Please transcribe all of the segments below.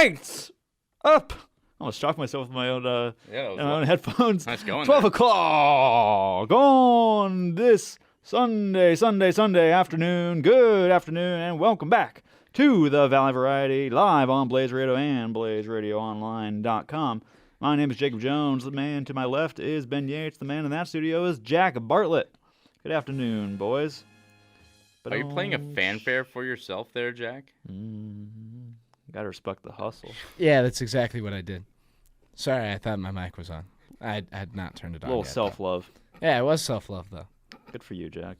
right, up. I almost shocked myself with my own headphones. Nice going 12 there. o'clock on this Sunday afternoon. Good afternoon, and welcome back to the Valley Variety, live on Blaze Radio and BlazeRadioOnline.com. My name is Jacob Jones. The man to my left is Ben Yates. The man in that studio is Jack Bartlett. Good afternoon, boys. Are you playing a fanfare for yourself there, Jack? Gotta respect the hustle. Yeah, that's exactly what I did. Sorry, I thought my mic was on. I had not turned it A on little yet, self-love. though. Yeah, it was self-love, though. Good for you, Jack.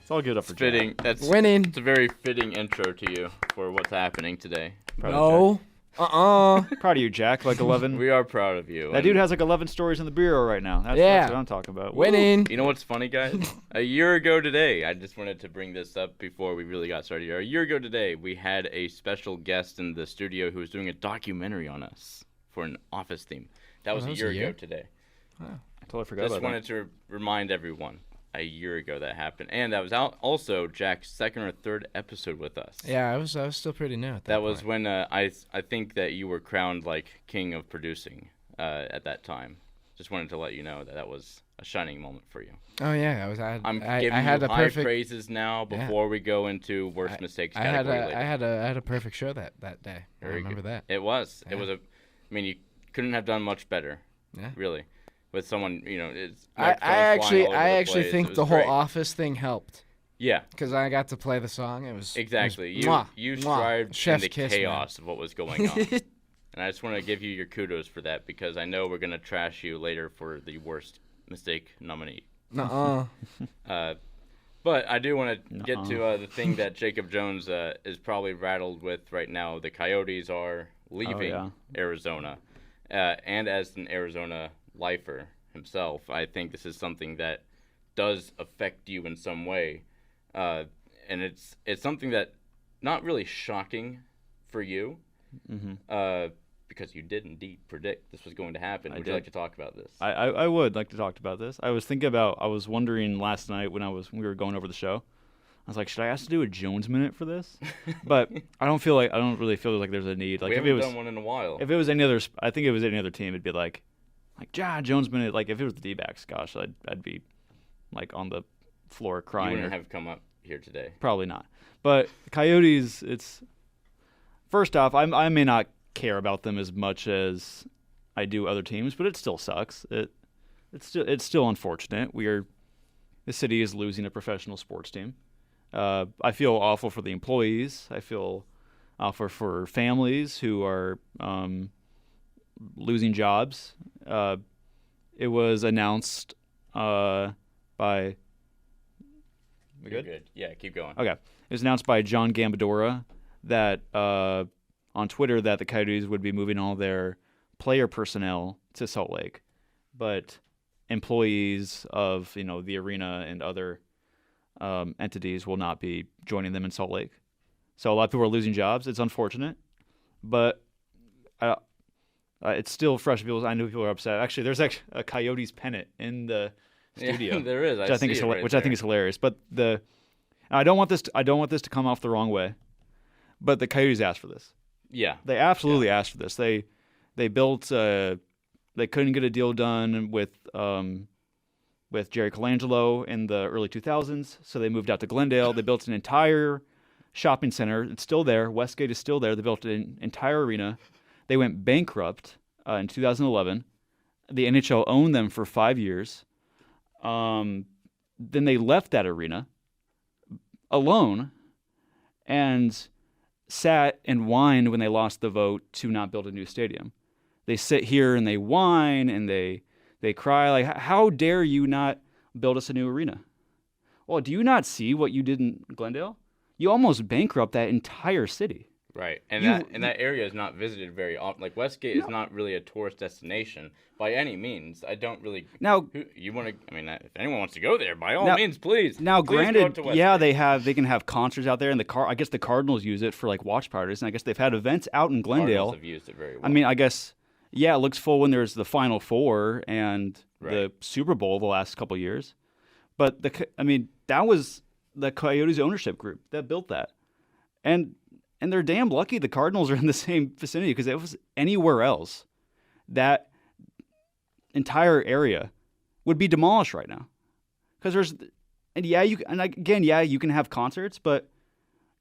It's all good up for Fitting. Jack. That's Winning. It's a very fitting intro to you for what's happening today. Proud No. of Jack. Proud of you, Jack. Like 11. We are proud of you. That And dude has like 11 stories in the bureau right now. That's Yeah. what I'm talking about. Winning. You know what's funny, guys? A year ago today, I just wanted to bring this up before we really got started here. A year ago today, we had a special guest in the studio who was doing a documentary on us for an Office theme. That was a year ago today. I totally forgot Just about wanted to remind everyone a year ago that happened. And that was also Jack's second or third episode with us. Yeah, I was still pretty new at that That was point. when I think that you were crowned like king of producing at that time. Just wanted to let you know that was a shining moment for you. Oh yeah, I'm I giving had you a high perfect. praises now before we go into worst mistakes I had category a later. I had a perfect show that day. I Very remember good. that. It was. Yeah. It was a. I mean, you couldn't have done much better. Yeah. Really, with someone it's. I microphones flying all over actually place. It think was the whole great. Office thing helped Yeah. because I got to play the song. It was Exactly. It was You mwah, strived mwah. in Chef's the kiss, chaos of what was going on. And I just want to give you your kudos for that because I know we're going to trash you later for the worst mistake nominee. Nuh-uh. But I do want to get to the thing that Jacob Jones is probably rattled with right now. The Coyotes are leaving Arizona. And as an Arizona lifer himself, I think this is something that does affect you in some way. And it's something that not really shocking for you. Because you did indeed predict this was going to happen. Would you like to talk about this? I would like to talk about this. I was wondering last night when we were going over the show. I was like, should I ask to do a Jones minute for this? But I don't really feel like there's a need. Like we if haven't it was done one in a while. if it was any other, I think if it was any other team, it'd be like Jones minute. Like if it was the D-backs, gosh, I'd be like on the floor You crying. wouldn't have come up here today. Probably not. But the Coyotes, it's first off, I may not care about them as much as I do other teams, but it still sucks. It's still unfortunate. The city is losing a professional sports team. I feel awful for the employees. I feel awful for families who are losing jobs. It was announced by. We You're good? good. Yeah, keep going. Okay. It was announced by John Gambadora that on Twitter that the Coyotes would be moving all their player personnel to Salt Lake, but employees of the arena and other entities will not be joining them in Salt Lake. So a lot of people are losing jobs. It's unfortunate, but it's still fresh. I know people are upset. Actually, there's a Coyotes pennant in the studio. Yeah, there is. Which I think is hilarious. But I don't want this to come off the wrong way. But the Coyotes asked for this. Yeah. They absolutely asked for this. They built. They couldn't get a deal done with Jerry Colangelo in the early 2000s, so they moved out to Glendale. They built an entire shopping center. It's still there. Westgate is still there. They built an entire arena. They went bankrupt in 2011. The NHL owned them for 5 years. Then they left that arena alone and sat and whined when they lost the vote to not build a new stadium. They sit here and they whine and they cry like, how dare you not build us a new arena? Well, do you not see what you did in Glendale? You almost bankrupt that entire city. Right. And You- that area is not visited very often. Like Westgate is not really a tourist destination by any means. I don't really. Now, You want to? I mean, if anyone wants to go there, by all Now- means, please. Now, Please go granted, to Westgate. yeah, they can have concerts out there, and I guess the Cardinals use it for like watch parties, and I guess they've had events out in Glendale. Cardinals have used it very well. I mean, I guess, yeah, it looks full when there's the Final Four and the Right. Super Bowl the last couple of years, but that was the Coyotes ownership group that built that, and And they're damn lucky the Cardinals are in the same vicinity, because if it was anywhere else, that entire area would be demolished right now. Because you can have concerts, but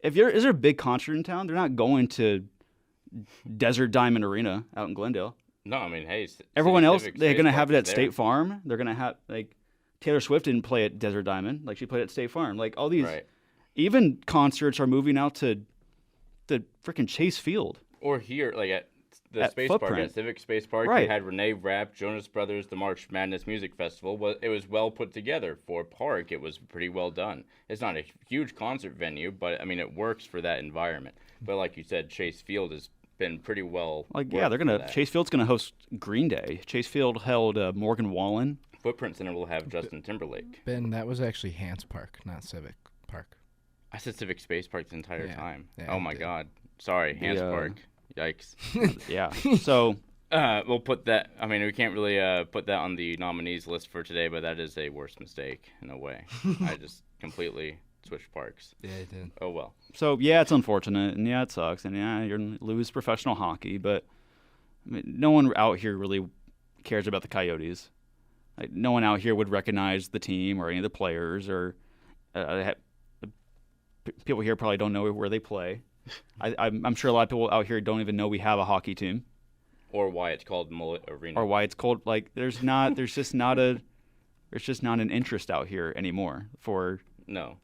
is there a big concert in town? They're not going to Desert Diamond Arena out in Glendale. No, I mean, hey, everyone else, they're going to have it at State Farm. They're going to have, like, Taylor Swift didn't play at Desert Diamond. Like, she played at State Farm. Like, all these, even concerts are moving out to the freaking Chase Field. Or here, like at the Space Park, at Civic Space Park, you had Renee Rapp, Jonas Brothers, the March Madness Music Festival. It was well put together for a park. It was pretty well done. It's not a huge concert venue, but, I mean, it works for that environment. But like you said, Chase Field has been pretty well. Chase Field's gonna host Green Day. Chase Field held Morgan Wallen. Footprint Center will have Justin Timberlake. Ben, that was actually Hance Park, not Civic Park. I said Civic Space Park the entire time. Yeah, oh my God, sorry, Hance Park. Yikes. Yeah. So we'll put that. I mean, we can't really put that on the nominees list for today, but that is a worse mistake in a way. I just completely switched parks. Yeah, I did. Oh well. So yeah, it's unfortunate, and yeah, it sucks, and yeah, you're gonna lose professional hockey, but I mean, no one out here really cares about the Coyotes. Like, no one out here would recognize the team or any of the players, or people here probably don't know where they play. I'm sure a lot of people out here don't even know we have a hockey team, or why it's called Mullet Arena, or why it's called, like, there's just not an interest out here anymore for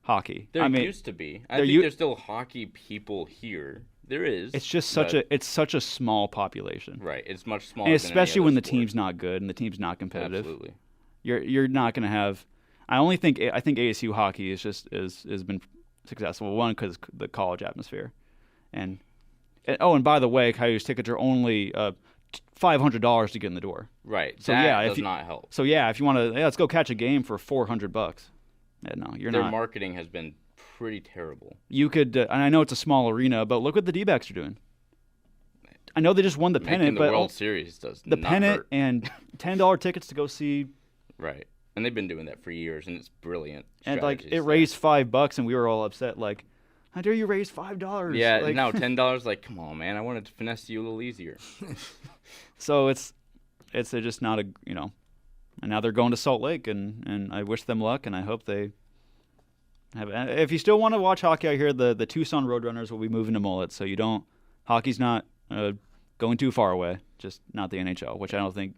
hockey. There used to be. I think there's still hockey people here. There is. It's just such a small population. Right. It's much smaller. And especially when the sport. team's not good and the team's not competitive. Absolutely. You're not going to have. I think ASU hockey has been successful. One, because the college atmosphere, and by the way, Coyotes tickets are only $500 to get in the door. Right. So that does not help. So yeah, if you want to, let's go catch a game for $400. Yeah, no, you're not. Their marketing has been pretty terrible. You could, and I know it's a small arena, but look what the D-backs are doing. I know they just won the pennant, but the World Series does the not pennant hurt. And $10 tickets to go see. Right, and they've been doing that for years, and it's brilliant. And like it raised $5, and we were all upset. Like, how dare you raise $5? Yeah, like, no, $10. Like, come on, man, I wanted to finesse you a little easier. So it's just not and now they're going to Salt Lake, and I wish them luck, and I hope they. If you still want to watch hockey out here, the Tucson Roadrunners will be moving to Mullet, so you don't. Hockey's not going too far away, just not the NHL, which I don't think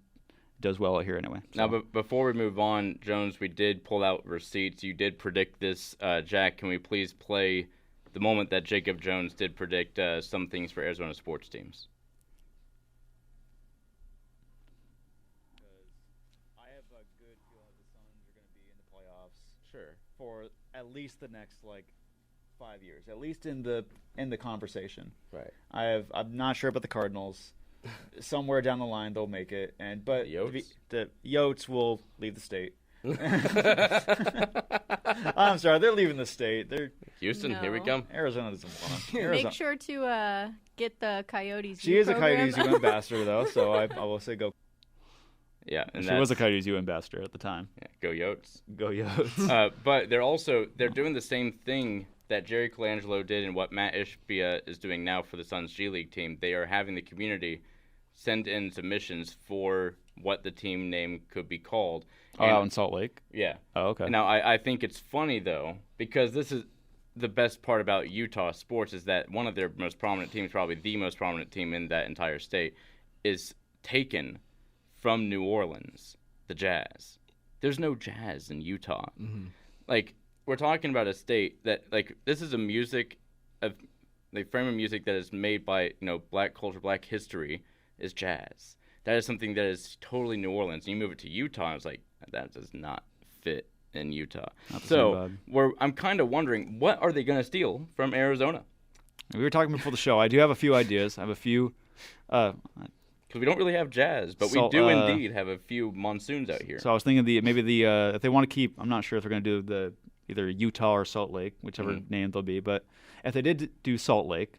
does well out here anyway. So. Now, but before we move on, Jones, we did pull out receipts. You did predict this. Jack, can we please play the moment that Jacob Jones did predict some things for Arizona sports teams? I have a good feeling the Suns are going to be in the playoffs. Sure. For at least the next 5 years, at least in the conversation. Right. I'm not sure about the Cardinals. Somewhere down the line they'll make it, but the Yotes will leave the state. I'm sorry, they're leaving the state. They're Houston. Here we come. Arizona doesn't want. Make sure to get the Coyotes. She is a Coyotes U ambassador though, so I will say go. Yeah, and she was a Coyotes U ambassador at the time. Yeah, go Yotes. Go Yotes. But they're doing the same thing that Jerry Colangelo did and what Matt Ishbia is doing now for the Suns G League team. They are having the community send in submissions for what the team name could be called. Out in Salt Lake? Yeah. Oh, okay. Now, I think it's funny, though, because this is the best part about Utah sports is that one of their most prominent teams, probably the most prominent team in that entire state, is taken from New Orleans, the Jazz. There's no Jazz in Utah. Mm-hmm. Like, we're talking about a state that, this is the frame of music that is made by, black culture, black history, is jazz. That is something that is totally New Orleans. And you move it to Utah, and it's like, that does not fit in Utah. So I'm kind of wondering, what are they going to steal from Arizona? We were talking before the show. I do have a few ideas. I have a few. Because we don't really have jazz, but we do indeed have a few monsoons out here. So I was thinking if they want to keep, I'm not sure if they're going to do either Utah or Salt Lake, whichever name they'll be. But if they did do Salt Lake,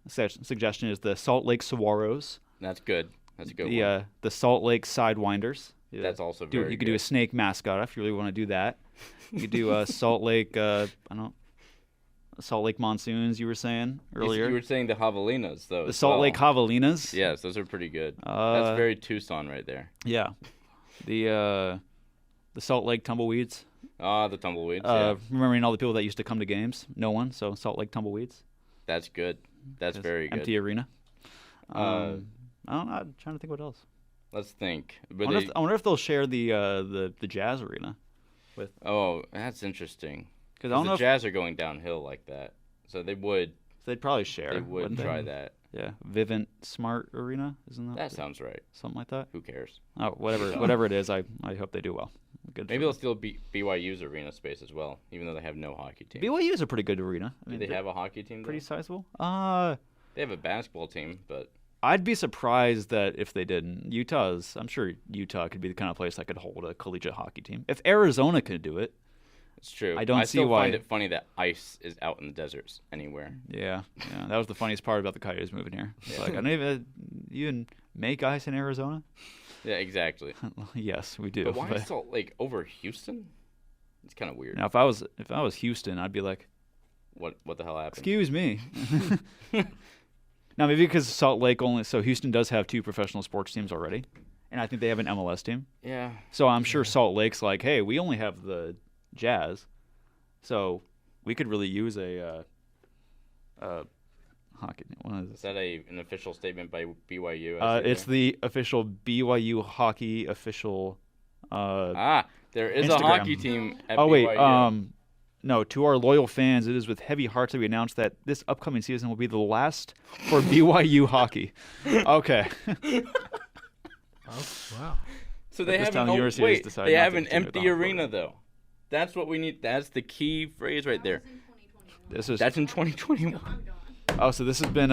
suggestion is the Salt Lake Saguaros. That's good. That's a good one. The Salt Lake Sidewinders. That's also very good. You could do a snake mascot if you really want to do that. You could do Salt Lake. Salt Lake Monsoons, you were saying earlier. You were saying the Javelinas, though. The Salt Lake Javelinas. Yes, those are pretty good. That's very Tucson right there. Yeah, the Salt Lake Tumbleweeds. The Tumbleweeds. Yeah. Remembering all the people that used to come to games. No one. So Salt Lake Tumbleweeds. That's good. That's very good. Empty arena. I don't know. I'm trying to think what else. Let's think. I wonder if they'll share the Jazz arena with. Oh, that's interesting. Because the Jazz are going downhill like that, so they would. They'd probably share. They would try that. Yeah, Vivint Smart Arena, isn't that? That sounds right. Something like that. Who cares? Oh, whatever it is. I hope they do well. Good. Maybe they'll steal BYU's arena space as well, even though they have no hockey team. BYU is a pretty good arena. Do they have a hockey team? Pretty sizable. They have a basketball team, but I'd be surprised that if they didn't. I'm sure Utah could be the kind of place that could hold a collegiate hockey team. If Arizona could do it. It's true. I don't see why. I still find it funny that ice is out in the deserts anywhere. Yeah. That was the funniest part about the Coyotes moving here. It's like, I don't even make ice in Arizona? Yeah, exactly. Yes, we do. But why is Salt Lake over Houston? It's kind of weird. Now, if I was Houston, I'd be like, what the hell happened? Excuse me. Now, maybe because Salt Lake Houston does have 2 professional sports teams already, and I think they have an MLS team. Yeah. So I'm sure Salt Lake's like, hey, we only have the Jazz, so we could really use a hockey. Is that an official statement by BYU? It's the official BYU hockey official. There is Instagram. A hockey team at BYU. Oh wait, no. To our loyal fans, it is with heavy hearts that we announce that this upcoming season will be the last for BYU hockey. Okay. Oh wow. So they have an empty arena though. That's what we need. That's the key phrase right there. That's in 2021. Oh, so this has been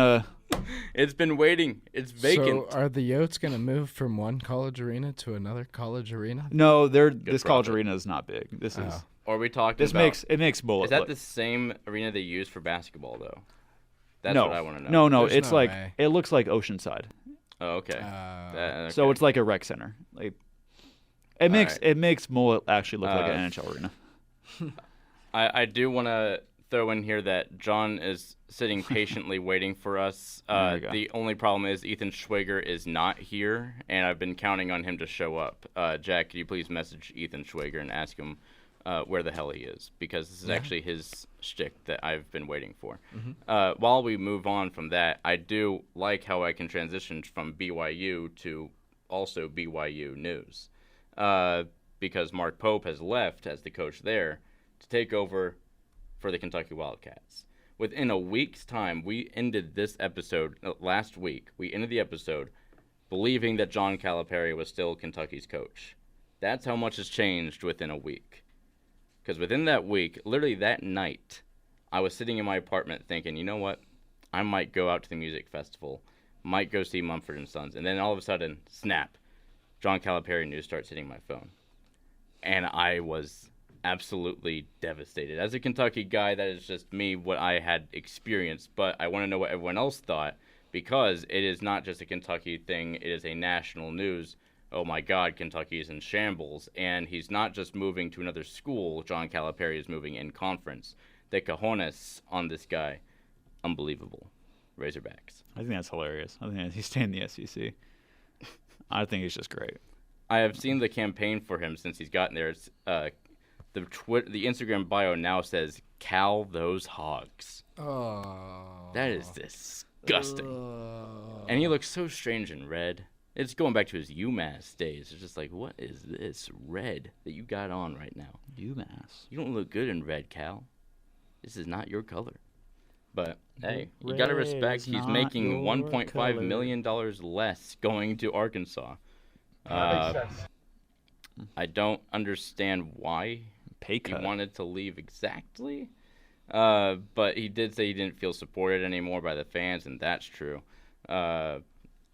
It's been waiting. It's vacant. So are the Yotes going to move from one college arena to another college arena? No, this college arena is not big. This is. Or are we talking? This makes bullet. Is that the same arena they use for basketball though? That's what I want to No. know. There's It's no like way. it looks like Oceanside. Oh, okay. Okay. So it's like a rec center. Like it makes Mullet actually look like an NHL arena. I do want to throw in here that John is sitting patiently waiting for us. The only problem is Ethan Schwager is not here, and I've been counting on him to show up. Jack, could you please message Ethan Schwager and ask him where the hell he is? Because this is actually his shtick that I've been waiting for. Mm-hmm. While we move on from that, I do like how I can transition from BYU to also BYU News. Because Mark Pope has left as the coach there to take over for the Kentucky Wildcats. Within a week's time, we ended this episode last week. We ended the episode believing that John Calipari was still Kentucky's coach. That's how much has changed within a week. Because within that week, literally that night, I was sitting in my apartment thinking, you know what? I might go out to the music festival, might go see Mumford & Sons, and then all of a sudden, snap, John Calipari news starts hitting my phone. And I was absolutely devastated. As a Kentucky guy, that is just me, what I had experienced, but I want to know what everyone else thought, because it is not just a Kentucky thing, it is a national news. Oh my God, Kentucky is in shambles, and he's not just moving to another school, John Calipari is moving in conference. The cojones on this guy, unbelievable. Razorbacks. I think that's hilarious. I think he's staying in the SEC. I think he's just great. I have seen the campaign for him since he's gotten there. It's the Instagram bio now says "Cal those hogs." Oh, that is disgusting. And he looks so strange in red. It's going back to his UMass days. It's just like, what is this red that you got on right now? UMass. You don't look good in red, Cal. This is not your color. But hey, you gotta respect. He's making $1.5 million less going to Arkansas. That makes sense. I don't understand why he wanted to leave exactly. But he did say he didn't feel supported anymore by the fans, and that's true.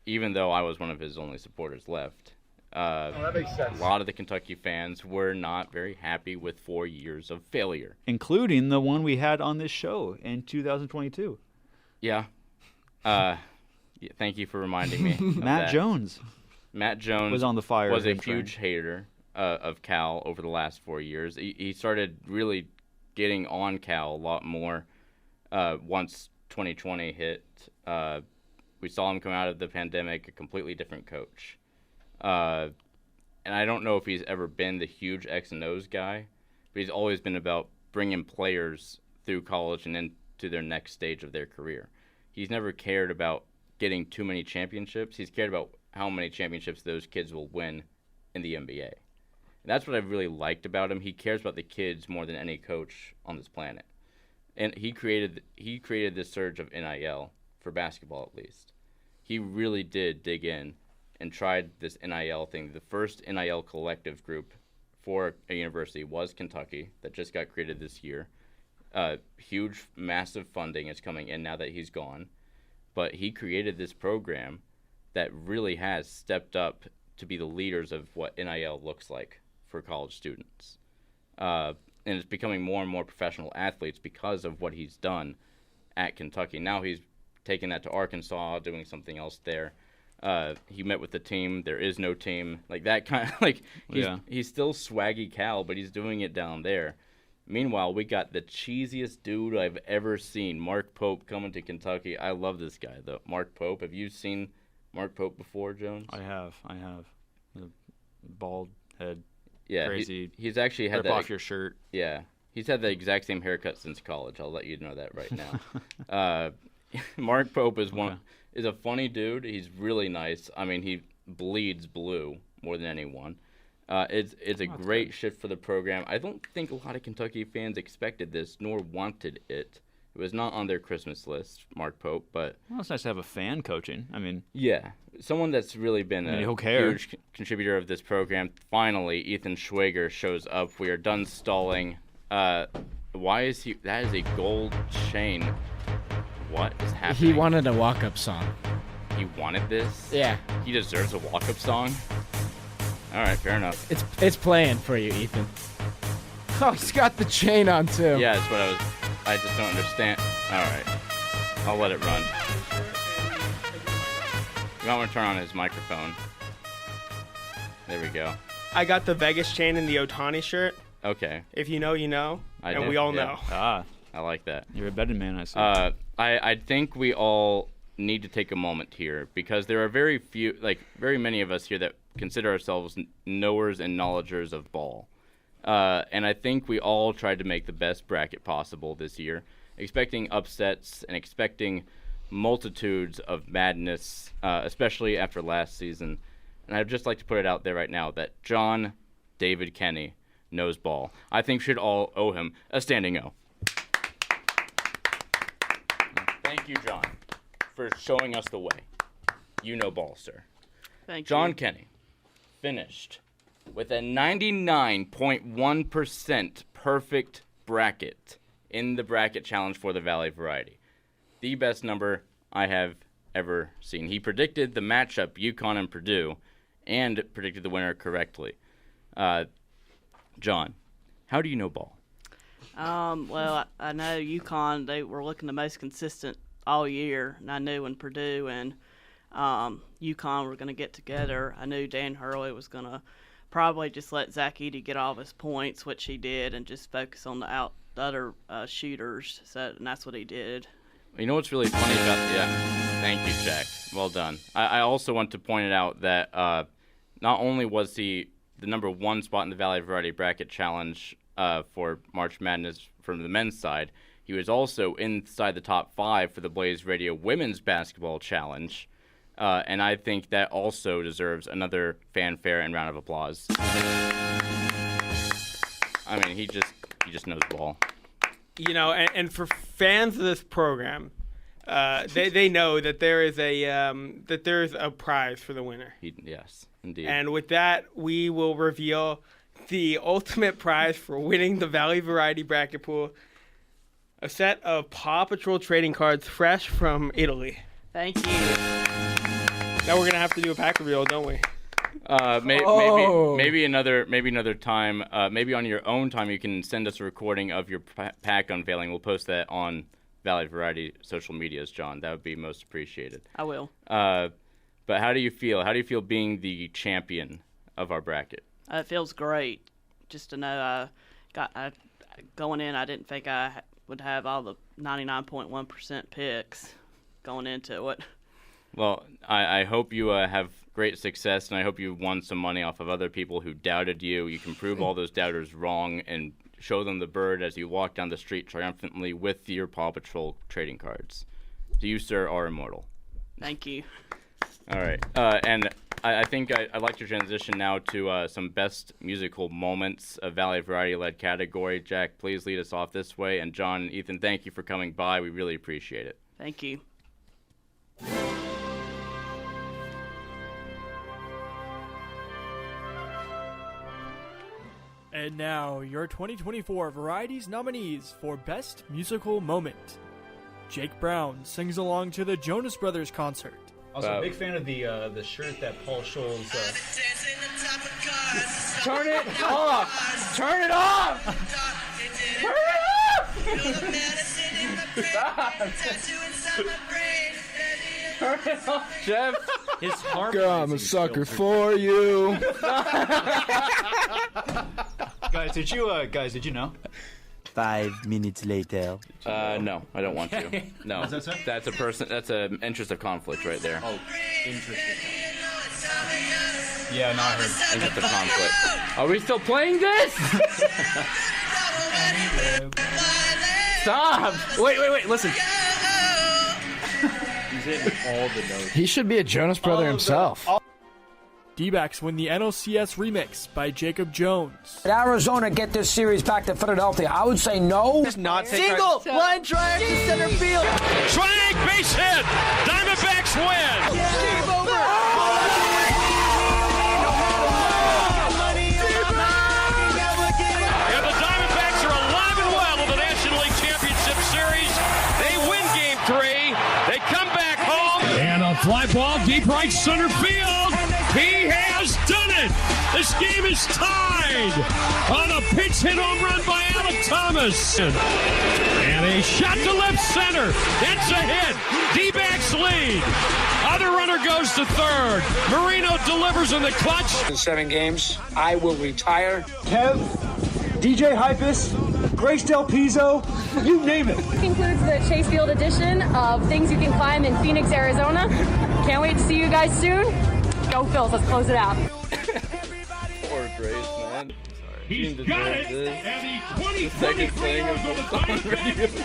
Even though I was one of his only supporters left. That makes sense. A lot of the Kentucky fans were not very happy with 4 years of failure. Including the one we had on this show in 2022. Yeah. Thank you for reminding me. Matt Jones. Matt Jones was on the fire. Was a huge hater of Cal over the last 4 years. He started really getting on Cal a lot more once 2020 hit. We saw him come out of the pandemic a completely different coach. And I don't know if he's ever been the huge X and O's guy, but he's always been about bringing players through college and into their next stage of their career. He's never cared about getting too many championships. He's cared about how many championships those kids will win in the NBA. And that's what I've really liked about him. He cares about the kids more than any coach on this planet. And he created this surge of NIL for basketball, at least. He really did dig in and tried this NIL thing. The first NIL collective group for a university was Kentucky, that just got created this year. Huge, massive funding is coming in now that he's gone. But he created this program that really has stepped up to be the leaders of what NIL looks like for college students. And it's becoming more and more professional athletes because of what he's done at Kentucky. Now he's taking that to Arkansas, doing something else there. He met with the team. There is no team. Like that kind of, like, he's still swaggy Cal, but he's doing it down there. Meanwhile, we got the cheesiest dude I've ever seen, Mark Pope, coming to Kentucky. I love this guy, though. Mark Pope. Have you seen Mark Pope before, Jones? I have. The bald head. Yeah, crazy. He's actually had rip that. Off your shirt. Yeah, he's had the exact same haircut since college. I'll let you know that right now. Mark Pope is a funny dude. He's really nice. I mean, he bleeds blue more than anyone. It's a great shift for the program. I don't think a lot of Kentucky fans expected this nor wanted it. It was not on their Christmas list, Mark Pope, but... Well, it's nice to have a fan coaching. I mean... Yeah, someone that's really been a huge contributor of this program. Finally, Ethan Schwager shows up. We are done stalling. Why is he... That is a gold chain. What is happening? He wanted a walk-up song. He wanted this? Yeah. He deserves a walk-up song? All right, fair enough. It's playing for you, Ethan. Oh, he's got the chain on, too. Yeah, that's what I just don't understand. All right. I'll let it run. You might want to turn on his microphone. There we go. I got the Vegas chain in the Ohtani shirt. Okay. If you know, you know. We all know. Ah. I like that. You're a betting man, I see. I think we all need to take a moment here because there are very many of us here that consider ourselves knowers and knowledgers of ball. And I think we all tried to make the best bracket possible this year, expecting upsets and expecting multitudes of madness, especially after last season. And I'd just like to put it out there right now that John David Kenny knows ball. I think we should all owe him a standing O. Thank you, John, for showing us the way. You know ball, sir. Thank John you. Kenny finished with a 99.1% perfect bracket in the bracket challenge for the Valley Variety. The best number I have ever seen. He predicted the matchup, UConn and Purdue, and predicted the winner correctly. John, how do you know ball? Well, I know UConn, they were looking the most consistent all year, and I knew when Purdue and UConn were going to get together, I knew Dan Hurley was going to probably just let Zach Edey get all of his points, which he did, and just focus on the other shooters. And that's what he did. You know what's really funny about thank you, Jack. Well done. I also want to point it out that not only was he the number one spot in the Valley Variety Bracket Challenge for March Madness from the men's side, he was also inside the top 5 for the Blaze Radio Women's Basketball Challenge. And I think that also deserves another fanfare and round of applause. I mean, he just knows ball. You know, and for fans of this program, they know that there is a prize for the winner. Yes, indeed. And with that, we will reveal the ultimate prize for winning the Valley Variety Bracket Pool: a set of Paw Patrol trading cards, fresh from Italy. Thank you. Now we're gonna have to do a pack reveal, don't we? Maybe another time. Maybe on your own time, you can send us a recording of your pack unveiling. We'll post that on Valley Variety social medias, John. That would be most appreciated. I will. But how do you feel? How do you feel being the champion of our bracket? It feels great just to know going in. I didn't think I would have all the 99.1% picks going into it. Well, I hope you have great success, and I hope you won some money off of other people who doubted you. You can prove all those doubters wrong and show them the bird as you walk down the street triumphantly with your Paw Patrol trading cards. You, sir, are immortal. Thank you. All right. And I think I'd like to transition now to some best musical moments, a Valley Variety-led category. Jack, please lead us off this way. And John and Ethan, thank you for coming by. We really appreciate it. Thank you. And now, your 2024 Varieties nominees for Best Musical Moment. Jake Brown sings along to the Jonas Brothers concert. Also, a big fan of the shirt that Paul Scholes... Turn it off! Turn it off! Turn it off! Turn it off, Jeff. His Girl, I'm a sucker for you. Guys, did you know? 5 minutes later. No, I don't want to. No, What's that say? that's an interest of conflict right there. Oh, interesting. Yeah, no, I heard. Interest of conflict. Are we still playing this? Stop! Wait, listen. He's hitting all the notes. He should be a Jonas Brother himself. D-backs win the NLCS remix by Jacob Jones. Did Arizona get this series back to Philadelphia? I would say no. Single! Line drive to center field! Swing, base hit! Diamondbacks win! Game over! And the Diamondbacks are alive and well in the National League Championship Series. They win Game 3. They come back home. And a fly ball deep right center field. He has done it! This game is tied on a pinch hit home run by Alec Thomas. And a shot to left center. That's a hit. D-backs lead. Other runner goes to third. Marino delivers in the clutch. In 7 games, I will retire. Kev, DJ Hypus, Grace Del Pizzo, you name it. This concludes the Chase Field edition of Things You Can Climb in Phoenix, Arizona. Can't wait to see you guys soon. Go Phils, let's close it out. Poor Grace, man. He's got it, and the 2024 Royals of the Diamondbacks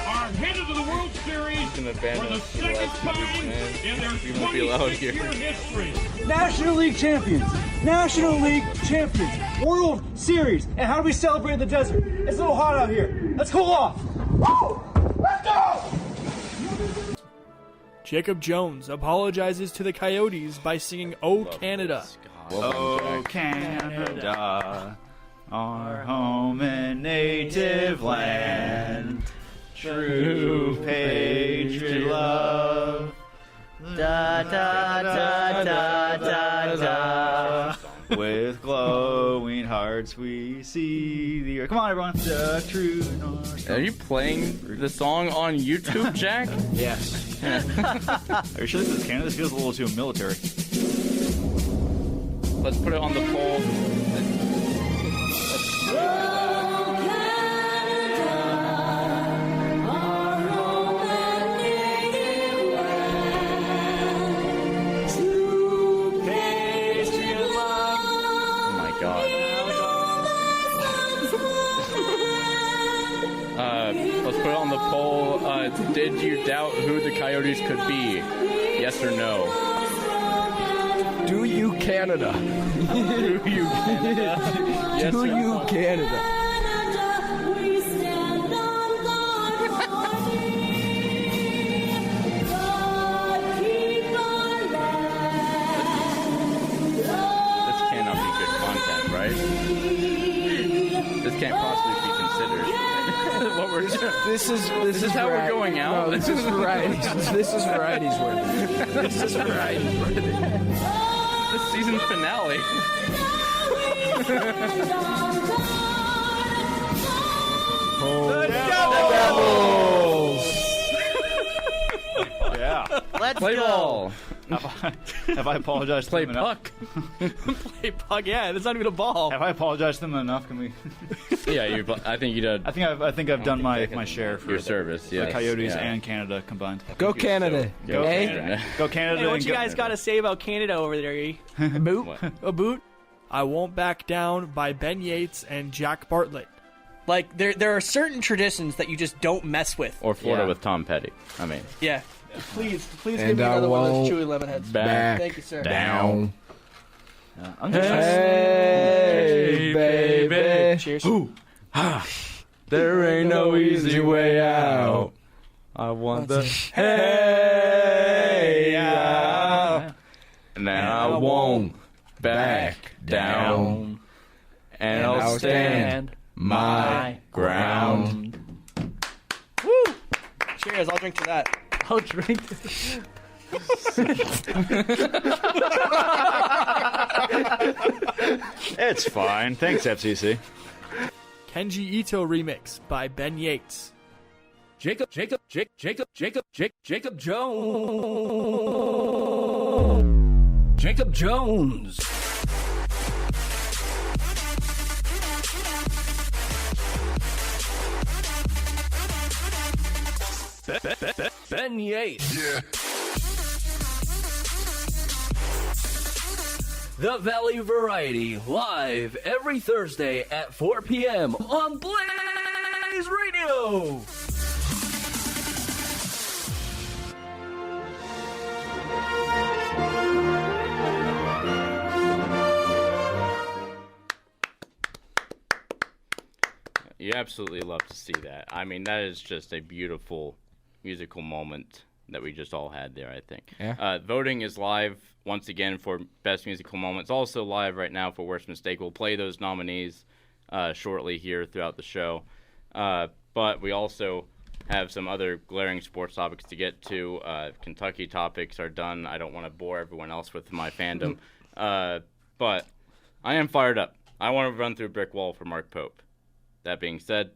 are headed to the World Series for the second time in their 20-year history. National League champions, National League champions, World Series. And how do we celebrate in the desert? It's a little hot out here. Let's cool off. Woo! Let's go! Jacob Jones apologizes to the Coyotes by singing "Oh Canada." Oh Canada, our home and native land, true patriot love. Da da da da da da. With glowing hearts we see the earth. Come on, everyone. The true north. Are you playing the song on YouTube, Jack? Yes. Are you sure this is Canada? This feels a little too military. Let's put it on the poll. Let's put it on the poll. Did you doubt who the Coyotes could be? Yes or no? Do you Canada? Do you Canada? Yes Do or you no? Canada? This cannot be good content, right? This can't possibly be considered. What we're doing. This is how we're vari- going out. No, this is varieties. This is varieties worthy. This is varieties worthy. The season finale. Yeah. Let's Play go. ball. Have I apologized Play to them puck. Play puck. Yeah, that's not even a ball. Have I apologized to them enough? Can we? Yeah, I think you did. I think I've done my share for your service. Yeah, the Coyotes and Canada combined. Go Canada. Go Canada. Go Canada. Hey, what and you guys got to say about Canada over there? A boot. What? A boot? I Won't Back Down by Ben Yates and Jack Bartlett. Like there are certain traditions that you just don't mess with. Or Florida with Tom Petty. I mean. Yeah. Please And give me I another one of those won't Chewy Lemonheads. back Thank you, sir. down. I'm just Hey, baby. Cheers. There ain't no easy way out. I want the hey out. And then I won't back down. And I'll stand my ground. Woo! Cheers. I'll drink to that. I'll drink. It's fine. Thanks, FCC. Kenji Ito remix by Ben Yates. Jacob Jones. Ben Yates. Yeah. The Valley Variety, live every Thursday at 4 p.m. on Blaze Radio. You absolutely love to see that. I mean, that is just a beautiful musical moment that we just all had there, I think. Yeah. Voting is live once again for Best Musical Moments. Also live right now for Worst Mistake. We'll play those nominees shortly here throughout the show. But we also have some other glaring sports topics to get to. Kentucky topics are done. I don't want to bore everyone else with my fandom. But I am fired up. I want to run through brick wall for Mark Pope. That being said,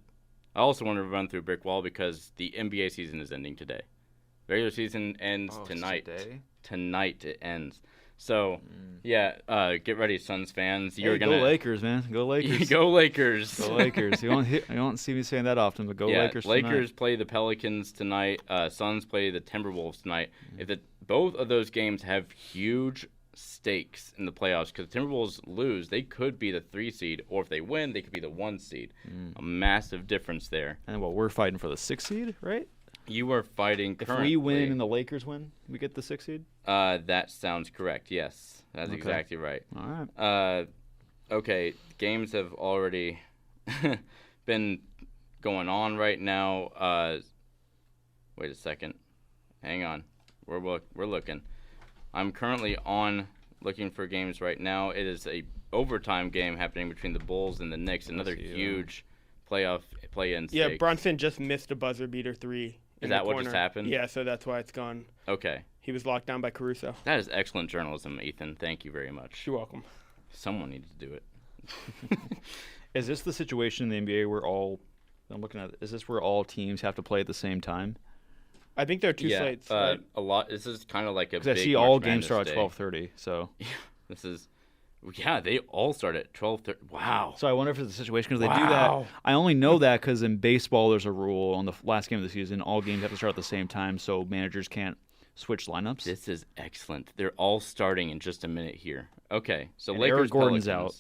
I also want to run through brick wall because the NBA season is ending today. Regular season ends tonight. Today? Tonight it ends. So, get ready, Suns fans. Hey, go Lakers, man. Go Lakers. Go Lakers. Go Lakers. You won't see me saying that often, but go Lakers tonight. Lakers play the Pelicans tonight. Suns play the Timberwolves tonight. If both of those games have huge stakes in the playoffs, because the Timberwolves lose, they could be the 3 seed, or if they win, they could be the 1 seed. A massive difference there. And we're fighting for the 6 seed, right? You are fighting currently. If we win and the Lakers win, we get the 6 seed? That sounds correct, yes. That's exactly right. All right. Okay, games have already been going on right now. Wait a second. Hang on. We're looking. I'm currently looking for games right now. It is a overtime game happening between the Bulls and the Knicks. Another huge playoff play-in stakes. Yeah, Brunson just missed a buzzer beater 3. Is that what just happened? Yeah, so that's why it's gone. Okay. He was locked down by Caruso. That is excellent journalism, Ethan. Thank you very much. You're welcome. Someone needs to do it. Is this the situation in the NBA where is this where all teams have to play at the same time? I think there are 2 slates. Right? A lot. This is kind of like a big I see all games start at 12:30. So this is, they all start at 12:30. Wow. So I wonder if it's a situation because they do that. I only know that because in baseball there's a rule on the last game of the season, all games have to start at the same time, so managers can't switch lineups. This is excellent. They're all starting in just a minute here. Okay, so and Lakers Eric Gordon's Pelicans. out.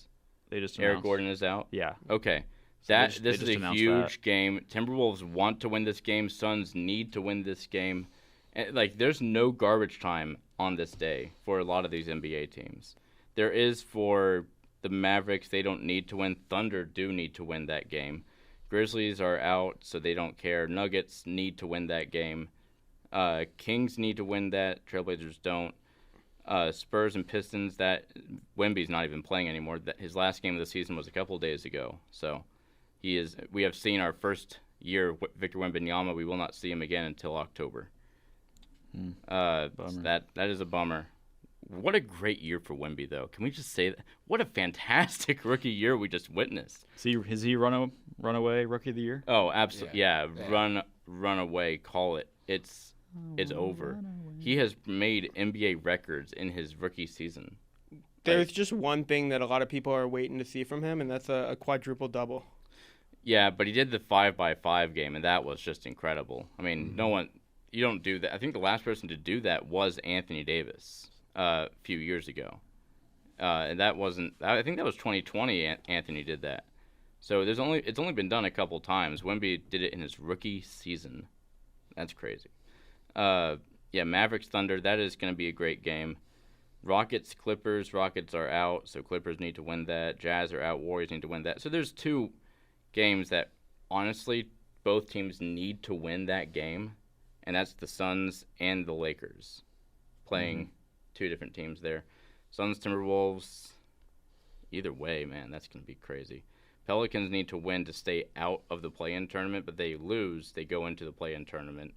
They just Eric Gordon is out. Yeah. Okay. So This is a huge game. Timberwolves want to win this game. Suns need to win this game. And, there's no garbage time on this day for a lot of these NBA teams. There is for the Mavericks. They don't need to win. Thunder do need to win that game. Grizzlies are out, so they don't care. Nuggets need to win that game. Kings need to win that. Trailblazers don't. Spurs and Pistons, that Wemby's not even playing anymore. His last game of the season was a couple of days ago. So we have seen our first year Victor Wembanyama. We will not see him again until October. That is a bummer. What a great year for Wemby, though. Can we just say that? What a fantastic rookie year we just witnessed. Is he runaway rookie of the year? Oh, absolutely. Yeah. Run away. Call it. It's over. He has made NBA records in his rookie season. There's just one thing that a lot of people are waiting to see from him, and that's a quadruple double. Yeah, but he did the 5x5 game, and that was just incredible. I mean, you don't do that. I think the last person to do that was Anthony Davis a few years ago. And that wasn't, I think that was 2020 Anthony did that. So it's only been done a couple times. Wemby did it in his rookie season. That's crazy. Yeah, Mavericks Thunder, that is going to be a great game. Rockets Clippers, Rockets are out, so Clippers need to win that. Jazz are out, Warriors need to win that. So there's two games that honestly both teams need to win that game, and that's the Suns and the Lakers playing two different teams there. Suns, Timberwolves, either way, man, that's going to be crazy. Pelicans need to win to stay out of the play-in tournament, but they lose, they go into the play-in tournament,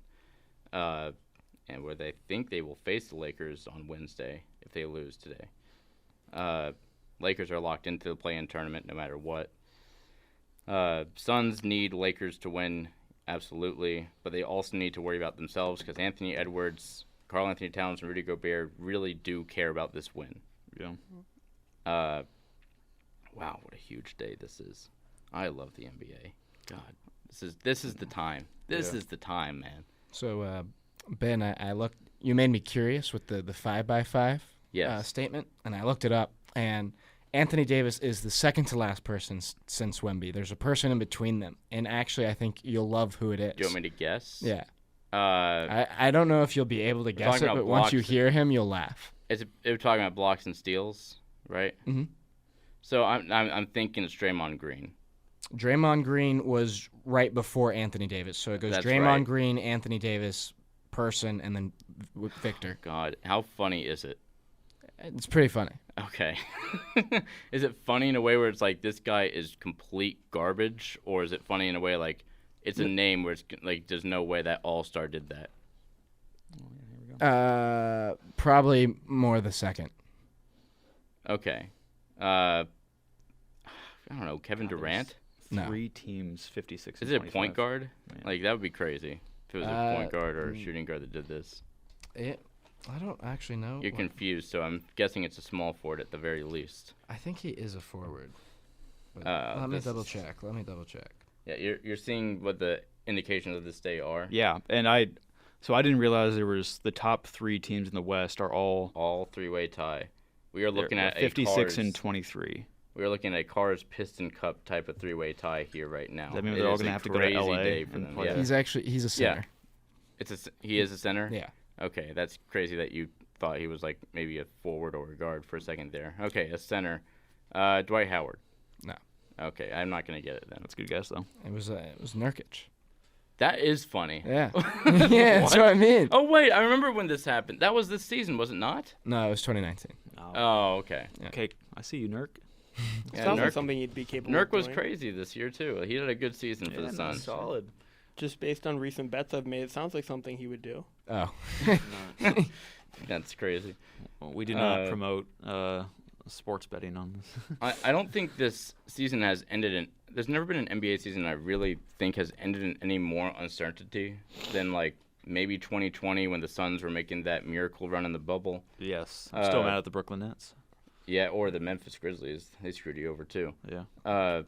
and where they think they will face the Lakers on Wednesday if they lose today. Lakers are locked into the play-in tournament no matter what. Suns need Lakers to win, absolutely, but they also need to worry about themselves because Anthony Edwards, Karl Anthony Towns, and Rudy Gobert really do care about this win. Yeah. Wow, what a huge day this is. I love the NBA. God, this is the time. This is the time, man. So, Ben, I looked. You made me curious with the 5x5 statement, and I looked it up. And Anthony Davis is the second to last person since Wemby. There's a person in between them, and actually, I think you'll love who it is. Do you want me to guess? Yeah. I don't know if you'll be able to guess it, but once you hear him, you'll laugh. We're talking about blocks and steals, right? Mm-hmm. So I'm thinking it's Draymond Green. Draymond Green was right before Anthony Davis, so it goes That's Draymond right. Green, Anthony Davis, person, and then Victor. God, how funny is it? It's pretty funny. Okay. Is it funny in a way where it's like this guy is complete garbage, or is it funny in a way like it's a name where it's like there's no way that All-Star did that? Probably more the second. Okay. I don't know, Kevin Durant? No. 3 teams, 56 Is and it a point 25. guard? Man. Like, that would be crazy if it was a point guard or a shooting guard that did this. I don't actually know. You're confused, so I'm guessing it's a small forward at the very least. I think he is a forward. Let me double check. Yeah, you're seeing what the indications of this day are. Yeah, and I didn't realize there was the top 3 teams in the West are all three-way tie. We are looking at 56 and 23. We are looking at a Cars Piston Cup type of three-way tie here right now. Does that mean they're all going to have to go to LA and play? He's a center. Yeah. He is a center? Yeah. Okay, that's crazy that you thought he was like maybe a forward or a guard for a second there. Okay, a center. Dwight Howard. No. Okay, I'm not going to get it then. That's a good guess, though. It was Nurkic. That is funny. Yeah. Yeah, that's what I mean. Oh, wait, I remember when this happened. That was this season, was it not? No, it was 2019. Oh, okay. Yeah. Okay, I see you, Nurk. Yeah, sounds like something you'd be capable Nurk of was doing. crazy this year, too. He had a good season for the Suns. Solid. Just based on recent bets I've made, it sounds like something he would do. Oh. That's crazy. Well, we did not promote sports betting on this. I don't think this season has ended in... There's never been an NBA season I really think has ended in any more uncertainty than, like, maybe 2020 when the Suns were making that miracle run in the bubble. Yes. I'm still mad at the Brooklyn Nets. Yeah, or the Memphis Grizzlies. They screwed you over, too. Yeah.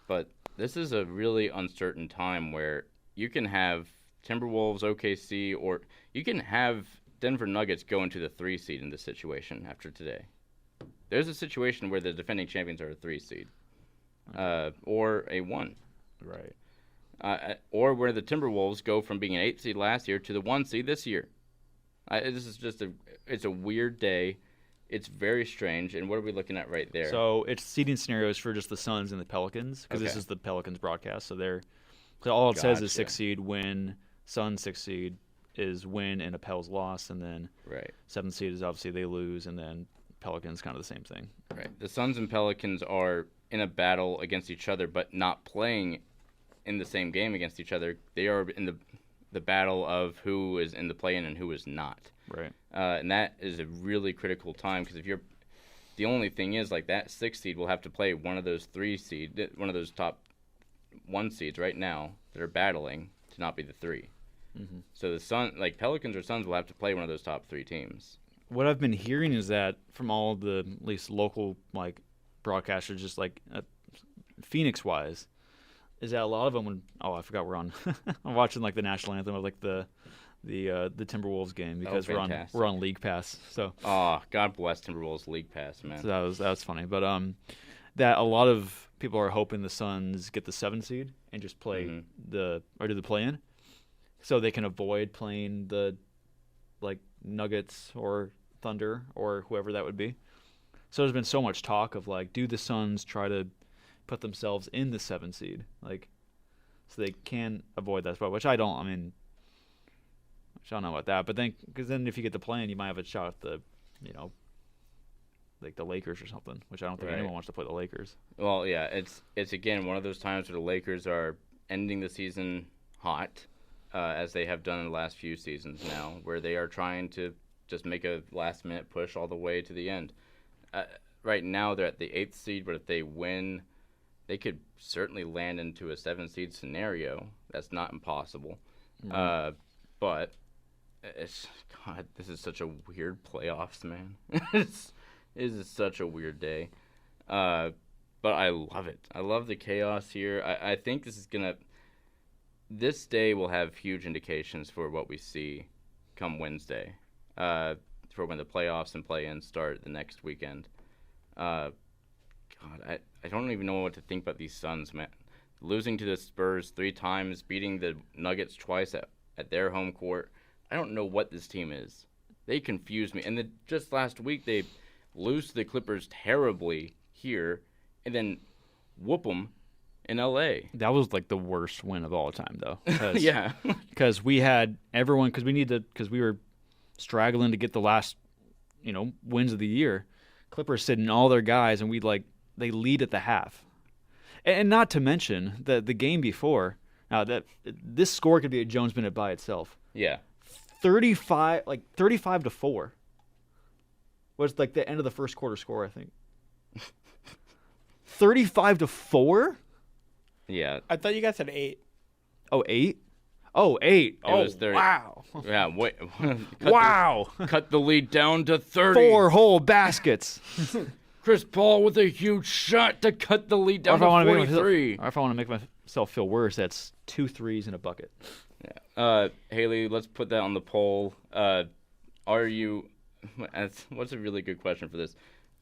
But this is a really uncertain time where you can have Timberwolves, OKC, or you can have Denver Nuggets go into the 3 seed in this situation after today. There's a situation where the defending champions are a 3 seed. Or a 1. Right. Or where the Timberwolves go from being an 8 seed last year to the 1 seed this year. This is just it's a weird day. It's very strange. And what are we looking at right there? So it's seeding scenarios for just the Suns and the Pelicans because this is the Pelicans broadcast. So all it says is 6 seed win, Suns 6 seed is win and a Pels loss, and then 7th seed is obviously they lose, and then Pelicans kind of the same thing. Right. The Suns and Pelicans are in a battle against each other, but not playing in the same game against each other. They are in the battle of who is in the play-in and who is not. Right. And that is a really critical time because if you're the only thing is like that 6 seed will have to play one of those 3 seed, one of those top 1 seeds right now that are battling to not be the 3. Mm-hmm. So the Pelicans or Suns will have to play one of those top 3 teams. What I've been hearing is that from all the at least local broadcasters, just Phoenix wise, is that a lot of them I forgot we're on. I'm watching the national anthem of the Timberwolves game because we're on League Pass. So God bless Timberwolves League Pass, man. So that was funny, but that a lot of people are hoping the Suns get the 7 seed and just play do the play-in, so they can avoid playing the Nuggets or Thunder or whoever that would be. So there's been so much talk of do the Suns try to put themselves in the 7 seed, so they can avoid that spot, which I don't know about that. But because then if you get the play-in, you might have a shot at the, the Lakers or something, which I don't think anyone wants to play the Lakers. Well, yeah, it's again one of those times where the Lakers are ending the season hot, as they have done in the last few seasons now, where they are trying to just make a last-minute push all the way to the end. Right now, they're at the 8th seed, but if they win, they could certainly land into a 7-seed scenario. That's not impossible. Mm-hmm. But this is such a weird playoffs, man. It is such a weird day. But I love it. I love the chaos here. I think this day will have huge indications for what we see come Wednesday, for when the playoffs and play-ins start the next weekend. I don't even know what to think about these Suns, man. Losing to the Spurs 3 times, beating the Nuggets twice at their home court. I don't know what this team is. They confuse me. And just last week, they lose to the Clippers terribly here, and then whoop them in L.A. That was the worst win of all time, though. Yeah. Because we had everyone, because we were straggling to get the last, wins of the year. Clippers sitting all their guys, and they lead at the half. And not to mention the game before. Now that this score could be a Jones minute by itself. Yeah. 35-4 was the end of the first quarter score, I think. 35-4? Yeah. I thought you guys said 8. Oh, 8? Oh, 8. Wow. Yeah, wait. Wow. Cut the lead down to 30. 4 whole baskets. Chris Paul with a huge shot to cut the lead down to 43. Or if I want to make myself feel worse, that's 2 threes in a bucket. Yeah. Haley, let's put that on the poll. What's a really good question for this?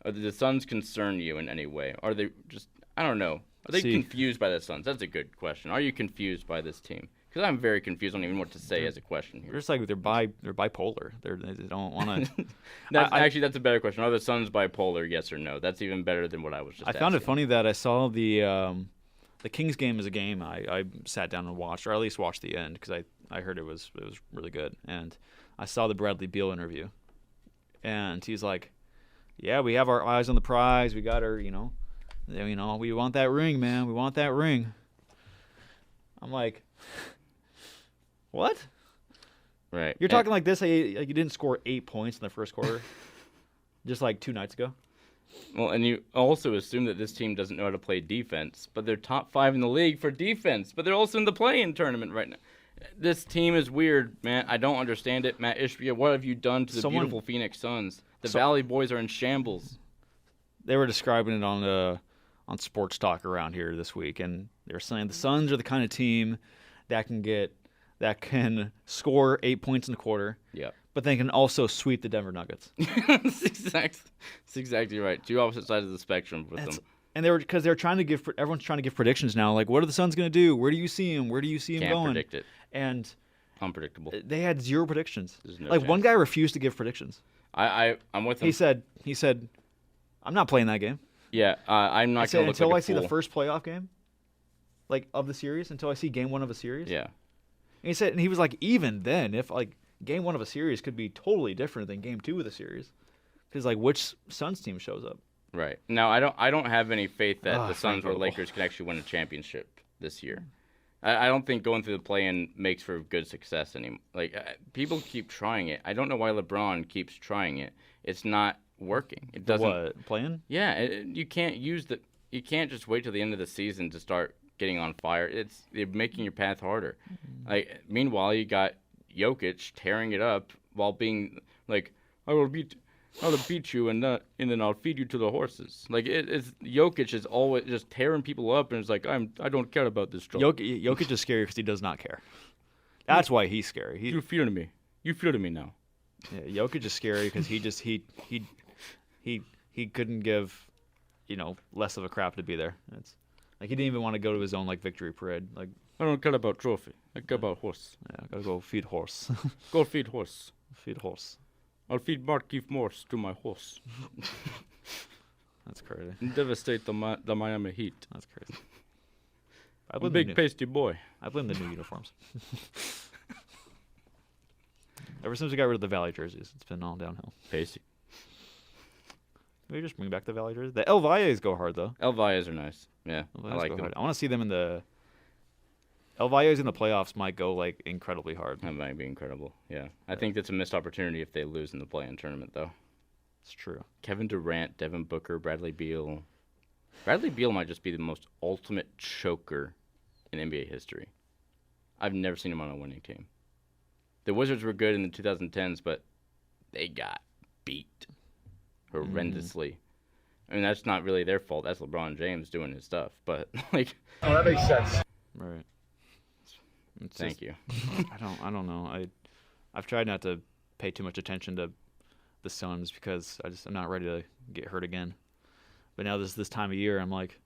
Are the Suns concern you in any way? Are they just, I don't know. Are they confused by the Suns? That's a good question. Are you confused by this team? Because I'm very confused. I don't even know what to say as a question here. They're just they're bipolar. They don't want to. Actually, that's a better question. Are the Suns bipolar? Yes or no? That's even better than what I was just asking. I found it funny that I saw the Kings game as a game I sat down and watched, or at least watched the end because I heard it was really good. And I saw the Bradley Beal interview, and he's like, "Yeah, we have our eyes on the prize. We got our, we want that ring, man. We want that ring." I'm like, what? Right. You're talking like this, you didn't score 8 points in the first quarter, just 2 nights ago. Well, and you also assume that this team doesn't know how to play defense, but they're top 5 in the league for defense, but they're also in the play-in tournament right now. This team is weird, man. I don't understand it. Matt Ishbia, what have you done to the beautiful Phoenix Suns? The Valley Boys are in shambles. They were describing it on Sports Talk around here this week, and they were saying the Suns are the kind of team that can score 8 points in a quarter. Yeah. But they can also sweep the Denver Nuggets. That's exactly right. 2 opposite sides of the spectrum with them. And they're trying to give everyone's trying to give predictions now. What are the Suns going to do? Where do you see them? Where do you see them going? Can't predict it. And unpredictable. They had 0 predictions. No chance. One guy refused to give predictions. I'm with him. He said, "I'm not playing that game." Yeah, I'm not going to look until like I see the first playoff game, of the series. Until I see game 1 of a series. Yeah. And he was like, even then, if game 1 of a series could be totally different than game 2 of the series, because which Suns team shows up. Right. Now, I don't have any faith that the Suns or Lakers can actually win a championship this year. I don't think going through the play-in makes for good success anymore. People keep trying it. I don't know why LeBron keeps trying it. It's not working. It doesn't. What, play-in? Yeah, you can't you can't just wait till the end of the season to start getting on fire. You're making your path harder. Meanwhile, you got Jokic tearing it up while being like, I'll beat you and then I'll feed you to the horses. Like it's Jokic is always just tearing people up, and it's like I don't care about this job. Jokic is scary because he does not care. That's why he's scary. You fear me. You fear me now. Yeah, Jokic is scary because he couldn't give, less of a crap to be there. It's like he didn't even want to go to his own victory parade. Like I don't care about trophy. I care about horse. Yeah, I gotta go feed horse. Go feed horse. Feed horse. I'll feed Markieff Morse to my horse. That's crazy. And devastate the Miami Heat. That's crazy. I'm a big pasty boy. I blame the new uniforms. Ever since we got rid of the Valley jerseys, it's been all downhill. Pasty. Maybe just bring back the Valley jerseys. The El Valles go hard, though. El Valles are nice. Yeah, I like them. Hard. I want to see them in the... El Valles in the playoffs might go, incredibly hard. That might be incredible, yeah. I think that's a missed opportunity if they lose in the play-in tournament, though. It's true. Kevin Durant, Devin Booker, Bradley Beal. Bradley Beal might just be the most ultimate choker in NBA history. I've never seen him on a winning team. The Wizards were good in the 2010s, but they got beat horrendously. I mean, that's not really their fault. That's LeBron James doing his stuff. But, Oh, that makes sense. Right. Thank you. I don't know. I've tried not to pay too much attention to the Suns because I'm not ready to get hurt again. But now this time of year, I'm like,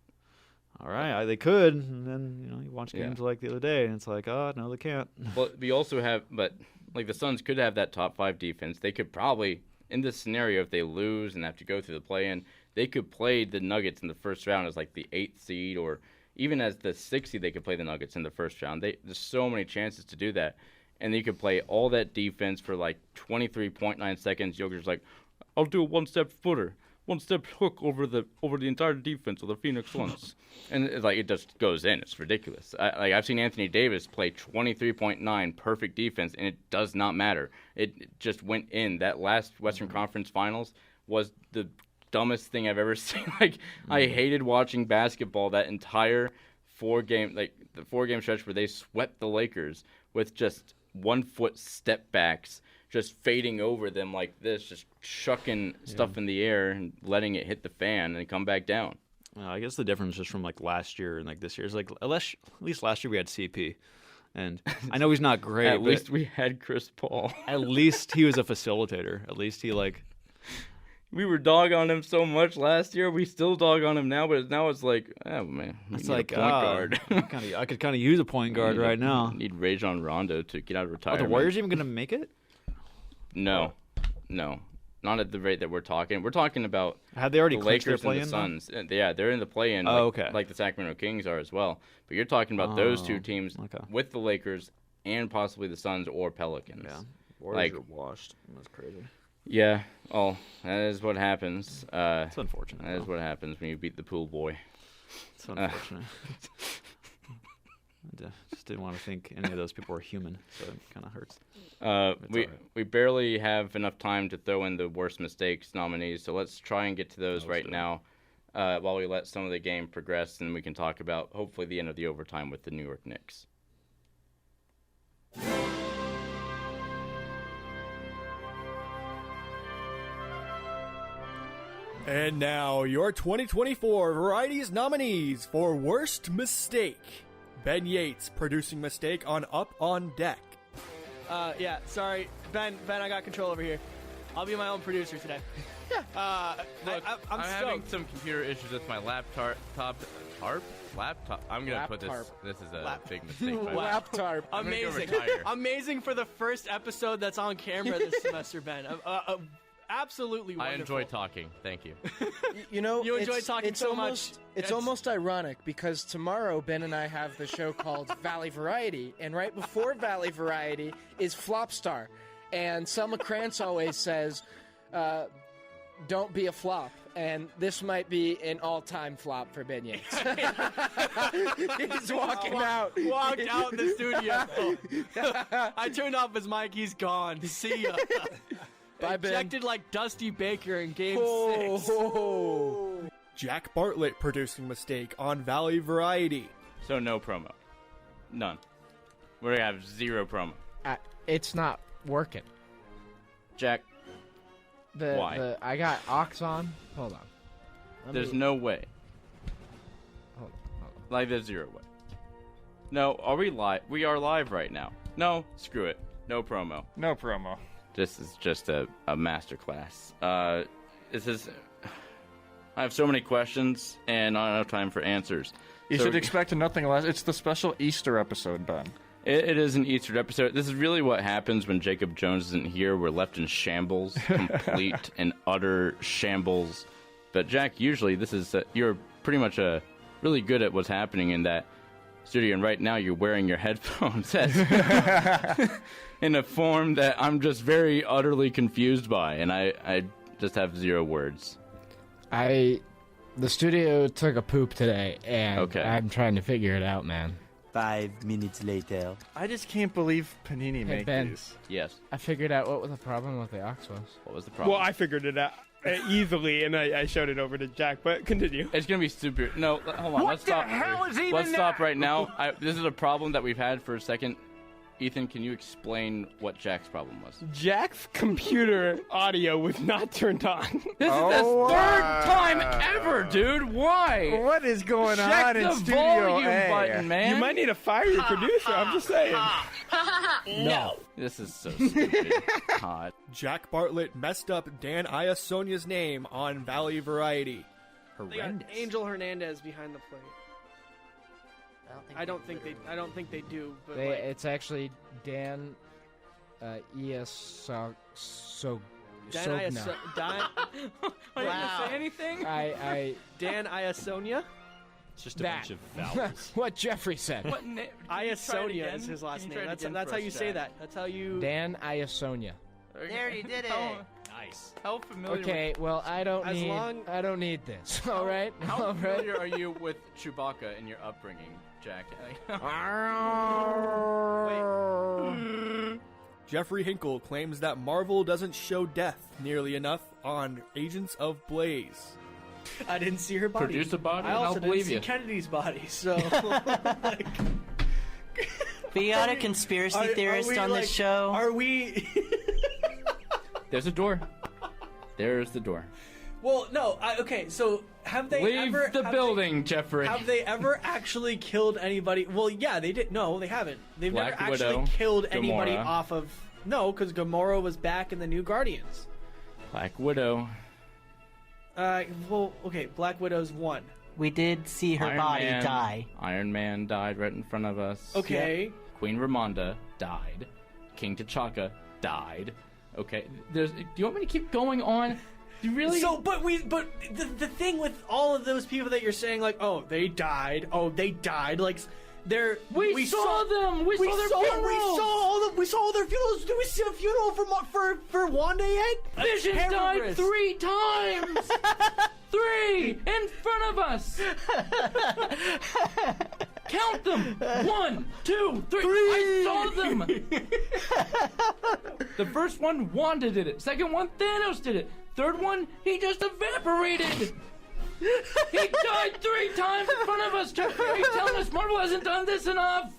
all right, they could. And then, you watch games like the other day, and it's like, oh, no, they can't. Well, we also have, but the Suns could have that top 5 defense. They could probably, in this scenario, if they lose and have to go through the play-in, they could play the Nuggets in the first round as the 8th seed, or even as the 6th seed, they could play the Nuggets in the first round. There's so many chances to do that. And you could play all that defense for 23.9 seconds. Jokic's like, I'll do a one-step footer. One-step hook over the entire defense of the Phoenix Suns. And it just goes in. It's ridiculous. I've seen Anthony Davis play 23.9 perfect defense, and it does not matter. It just went in. That last Western Conference Finals was the dumbest thing I've ever seen. I hated watching basketball that entire 4-game the 4-game stretch where they swept the Lakers with just 1-foot step backs, just fading over them like this, just chucking stuff in the air and letting it hit the fan and come back down. I guess the difference just from last year and this year is at least last year we had CP, and I know he's not great. At least we had Chris Paul. At least he was a facilitator. At least he We were dog on him so much last year. We still dog on him now, but now it's like, oh man, it's like a point guard. I could kind of use a point guard right now. Need Rajon Rondo to get out of retirement. Are the Warriors even going to make it? No, not at the rate that we're talking. We're talking about had they already the clinched Lakers their play-in, and the Suns. Yeah, they're in the play-in. Okay. Like the Sacramento Kings are as well. But you're talking about those two teams with the Lakers and possibly the Suns or Pelicans. Yeah, Warriors are washed. That's crazy. Yeah, that is what happens. It's unfortunate. That is what happens when you beat the pool boy. It's unfortunate. I just didn't want to think any of those people were human, so it kind of hurts. We barely have enough time to throw in the worst mistakes nominees, so let's try and get to those right now while we let some of the game progress, and we can talk about hopefully the end of the overtime with the New York Knicks. And now, your 2024 Varieties nominees for Worst Mistake. Ben Yates, producing mistake on Up on Deck. Yeah, sorry. Ben, I got control over here. I'll be my own producer today. Look, I'm having stoked. some computer issues with my laptop. I'm gonna put this. This is a big mistake. Laptop. Amazing. Amazing for the first episode that's on camera this semester, Ben. Absolutely wonderful. I enjoy talking. Thank you. You enjoy talking so much. It's almost ironic because tomorrow Ben and I have the show called Valley Variety, and right before Valley Variety is Flopstar, and Selma Krantz always says, "Don't be a flop." And this might be an all-time flop for Ben Yates. He's walking out. Walked out the studio. I turned off his mic. He's gone. See ya. Bye, Ben. Ejected like Dusty Baker in Game 6. Jack Bartlett producing mistake on Valley Variety. So no promo. None. We're going to have zero promo. it's not working. Jack, why? I got aux on. Hold on. There's no way. Hold on. Like, there's zero way. No, are we live? We are live right now. No, screw it. No promo. No promo. This is just a masterclass. This is... I have so many questions and not enough time for answers. You should expect nothing less. It's the special Easter episode, Ben. It is an Easter episode. This is really what happens when Jacob Jones isn't here. We're left in shambles, complete and utter shambles. But Jack, usually this is you're pretty much really good at what's happening in that studio, and right now you're wearing your headphones in a form that I'm just very utterly confused by, and I just have zero words. The studio took a poop today, and I'm trying to figure it out, man. 5 minutes later. I just can't believe Panini make Ben. these. Yes. I figured out what the problem with the aux was. What was the problem? Well, I figured it out easily, and I showed it over to Jack, but continue. It's going to be stupid. No, hold on. Let's stop. Let's stop right now. This is a problem that we've had for a second. Ethan, can you explain what Jack's problem was? Jack's computer audio was not turned on. This is the third time ever, dude. Why? What is going Check on in the Studio volume A? button, man. You might need to fire your producer. I'm just saying. No. This is so stupid. God. Jack Bartlett messed up Dan Iasonia's name on Valley Variety. Horrendous. Angel Hernandez behind the plate. I don't think they do. But It's actually Dan Iasogna. Are you gonna say anything? Dan Iasonia. It's just a bunch of vowels. What Jeffrey said. What Iasonia is his last name. That's how you say that. That's how you. Dan Iasonia. There, you did it. Nice. How familiar? Okay, well I don't need this. All right. How familiar are you with Chewbacca in your upbringing, Jack? Jeffrey Hinkle claims that Marvel doesn't show death nearly enough on Agents of Blaze. I didn't see her body. Produce a body, I and also I'll believe didn't you. see Kennedy's body, so. We got a conspiracy theorist on this show. Are we? There's a door. There's the door. Well, no. Okay, so have they Leave ever the building, Jeffrey. Have they ever actually killed anybody? Well, yeah, they did. No, they haven't. They've Black never actually Widow, killed anybody Gamora. off of. No, because Gamora was back in the New Guardians. Black Widow. Well, okay, Black Widow's one. We did see her body die. Iron Man died right in front of us. Okay. Queen Ramonda died. King T'Chaka died. Okay. Do you want me to keep going on? You really? So, but the thing with all of those people that you're saying, like, oh, they died. Like, we saw them. We saw their funerals. We saw all their funerals. Do we see a funeral for Wanda yet? Vision died 3 times. 3 in front of us. Count them. 1, 2, 3. I saw them. The first one, Wanda did it. Second one, Thanos did it. Third one, he just evaporated. He died 3 times in front of us. Jeffrey, are you telling us Marvel hasn't done this enough?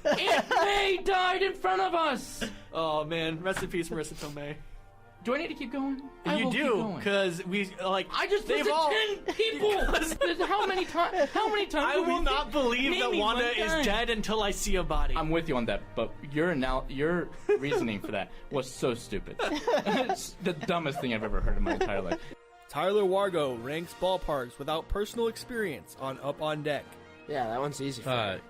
Aunt May died in front of us. Oh man, rest in peace, Marissa Tomei. Do I need to keep going? You do, because we like. I just listed 10 people. How many times? I will not believe that Wanda is dead until I see a body. I'm with you on that, but your reasoning for that was so stupid. It's the dumbest thing I've ever heard in my entire life. Tyler Wargo ranks ballparks without personal experience on Up on Deck. Yeah, that one's easy.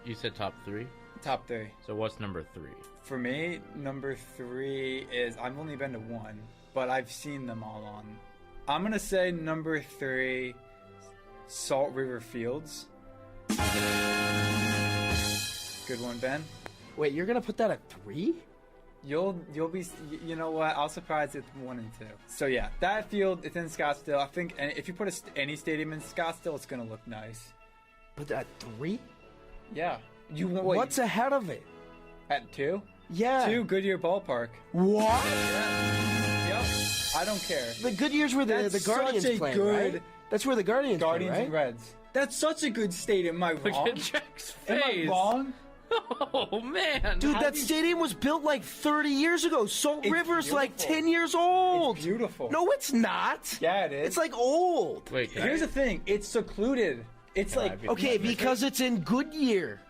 You said top 3? Top 3. So what's number 3? For me, number 3 is I've only been to 1, but I've seen them all on. I'm gonna say number 3, Salt River Fields. Good one, Ben. Wait, you're gonna put that at 3? You'll be, you know what? I'll surprise you with 1 and 2. So yeah, that field, it's in Scottsdale. I think, and if you put any stadium in Scottsdale, it's gonna look nice. But at 3? Yeah. What's ahead of it? At 2? Yeah. 2, Goodyear Ballpark. What? Yep. I don't care. The Goodyear's where the Guardians play, right? That's where the Guardians play, right? and Reds. That's such a good stadium. Am I wrong? Look at Jack's face. Am I wrong? Oh, man. Dude, that stadium was built like 30 years ago. Salt River's beautiful. like 10 years old. It's beautiful. No, it's not. Yeah, it is. It's like old. Wait, Here's the thing. It's secluded. It's like... Okay, because it's in Goodyear.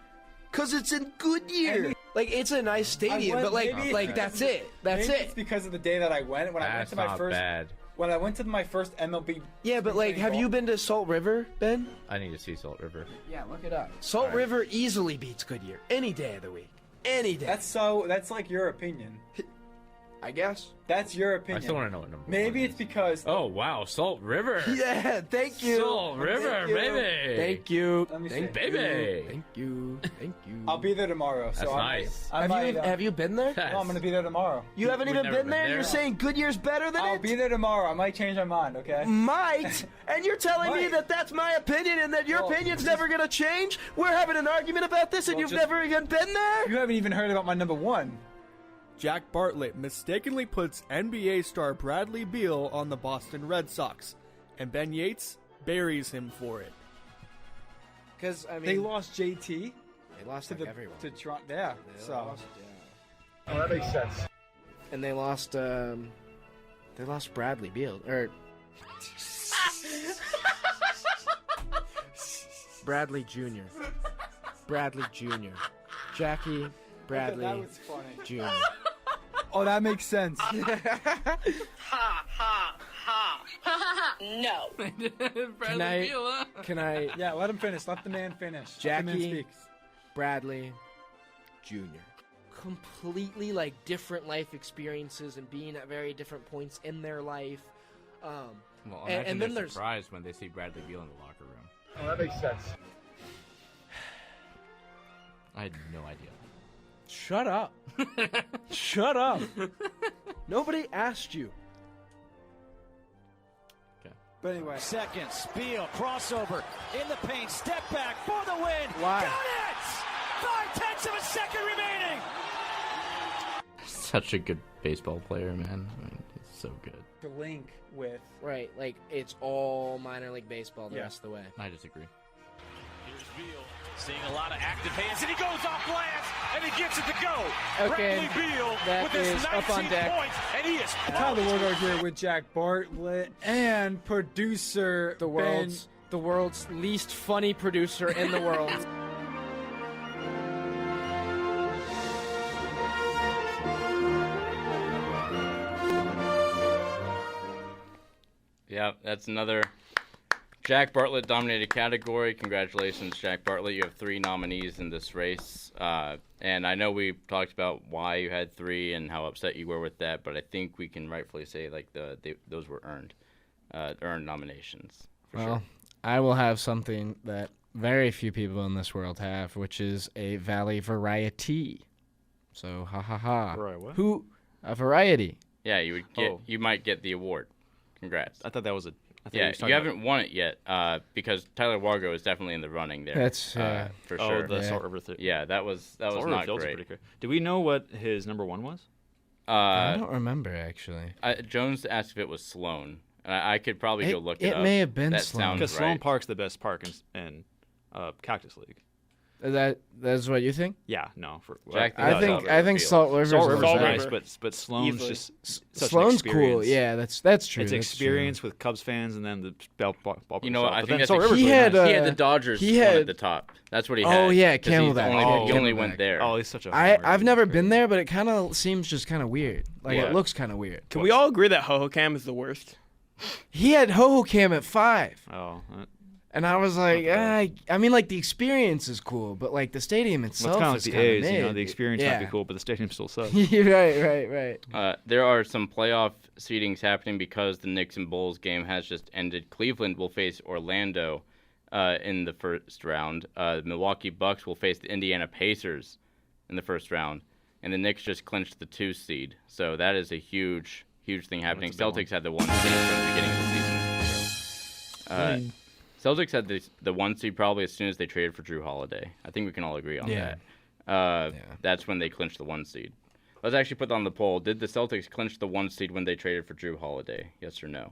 Because it's in Goodyear. Like, it's a nice stadium, but like that's it. That's maybe it. It's because of the day that I went. When I went to my not first... bad. When I went to my first MLB... Yeah, but like, have you been to Salt River, Ben? I need to see Salt River. Yeah, look it up. Salt River easily beats Goodyear any day of the week. Any day. That's like your opinion. I guess. That's your opinion. I still want to know what number Maybe one it's because... Oh, wow. Salt River. Yeah, thank you. Salt River, baby. Thank you. Let me Thank see. Baby. Thank you. Thank you. I'll be there tomorrow. That's so nice. Have you been there? No, I'm going to be there tomorrow. You haven't even never been been there? there. You're saying Goodyear's better than I'll it? be there tomorrow. I might change my mind, okay? Might? And you're telling me Might. that that's my opinion and that your Well, opinion's never going to change? We're having an argument about this and Well, you've just- never even been there? You haven't even heard about my number one. Jack Bartlett mistakenly puts NBA star Bradley Beal on the Boston Red Sox, and Ben Yates buries him for it. Because, I mean... They lost JT They lost like everyone. to Toronto. Yeah, They so... lost, yeah. Oh, that makes sense. And they lost Bradley Beal. Or... Bradley Jr. Bradley Jr. Jackie Bradley that was funny. Jr. Oh, that makes sense. No. Can I... Yeah, let him finish. Let the man finish. Let the man Jackie speak. Bradley Jr. Completely like different life experiences and being at very different points in their life. Well, and imagine then they're there's surprised when they see Bradley Beal in the locker room. Oh, that makes sense. I had no idea. Shut up. Shut up. Nobody asked you. But anyway. Seconds, Beal, crossover, in the paint, step back for the win. Why? Got it! 0.5 of a second remaining. Such a good baseball player, man. I mean, he's so good. To link with... Right, like it's all minor league baseball the rest of the way. I disagree. Here's Beal, seeing a lot of active hands, and he goes off glass, and he gets it to go. Okay, Bradley Beal that with his is 19 up on deck. points, and he is Tyler Woodard here with Jack Bartlett and producer The world's least funny producer in the world. Yeah, that's another Jack Bartlett dominated category. Congratulations, Jack Bartlett. You have 3 nominees in this race. And I know we talked about why you had 3 and how upset you were with that, but I think we can rightfully say like those were earned nominations. For sure. I will have something that very few people in this world have, which is a Valley Variety. So, ha ha ha. What? A variety. Yeah, you would get. You might get the award. Congrats. I thought that was a... Yeah, you haven't won it yet because Tyler Wargo is definitely in the running there. That's for Oh, sure. the Salt River thing. Yeah, that was Salt River not Fields are great. pretty good. Do we know what his number 1 was? I don't remember, actually. Jones asked if it was Sloan. I could probably go look it up. It may have been that Sloan. sounds Because right. Sloan Park's the best park in Cactus League. That's what you think? Yeah, no. Jack I think Salt River's nice, better. but Sloan's Easily. just such Sloan's an cool. experience. Yeah, that's true. It's that's experience with Cubs fans and then the ballpark. You know what? I think that's Salt River's he really had nice. he had the Dodgers one at the top. That's what he had. Oh yeah, 'cause he's Camelback. He only went there. Oh, he's such a. I've never been there, but it kind of seems just kind of weird. Like it looks kind of weird. Can we all agree that Hohokam is the worst? He had Hohokam at 5. Oh. And I was like, I mean, like, the experience is cool, but, like, the stadium itself well, is it's kind kind of of like the A's, mid. you know, the experience might be cool, but the stadium still sucks. right. There are some playoff seedings happening because the Knicks and Bulls game has just ended. Cleveland will face Orlando in the first round. The Milwaukee Bucks will face the Indiana Pacers in the first round. And the Knicks just clinched the 2 seed. So that is a huge thing happening. Celtics had the 1 seed from the beginning of the season. Celtics had the 1 seed probably as soon as they traded for Drew Holiday. I think we can all agree on that. That's when they clinched the 1 seed. Let's actually put on the poll. Did the Celtics clinch the 1 seed when they traded for Drew Holiday? Yes or no?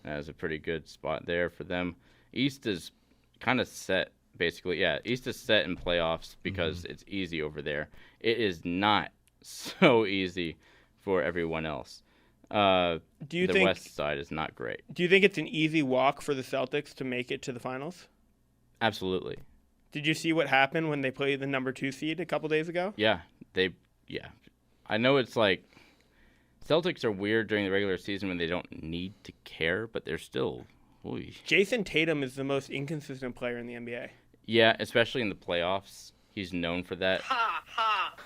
That is a pretty good spot there for them. East is kind of set basically. Yeah, East is set in playoffs because it's easy over there. It is not so easy for everyone else. The West side is not great. Do you think it's an easy walk for the Celtics to make it to the finals? Absolutely. Did you see what happened when they played the number 2 seed a couple days ago? Yeah, I know it's like Celtics are weird during the regular season when they don't need to care, but they're still. Ooh. Jason Tatum is the most inconsistent player in the NBA. Yeah, especially in the playoffs. He's known for that.